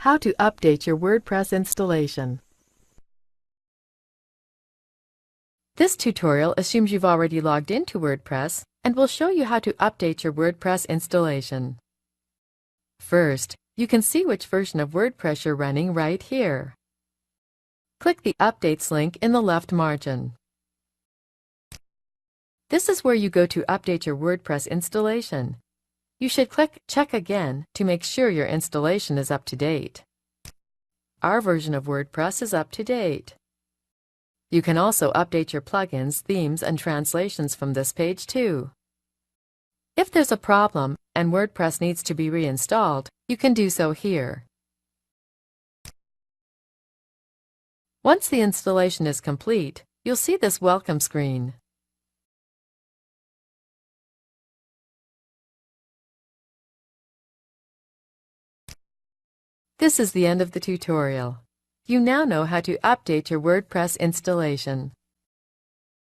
How to update your WordPress installation. This tutorial assumes you've already logged into WordPress and will show you how to update your WordPress installation. First, you can see which version of WordPress you're running right here. Click the Updates link in the left margin. This is where you go to update your WordPress installation. You should click Check Again to make sure your installation is up to date. Our version of WordPress is up to date. You can also update your plugins, themes, and translations from this page too. If there's a problem and WordPress needs to be reinstalled, you can do so here. Once the installation is complete, you'll see this welcome screen. This is the end of the tutorial. You now know how to update your WordPress installation.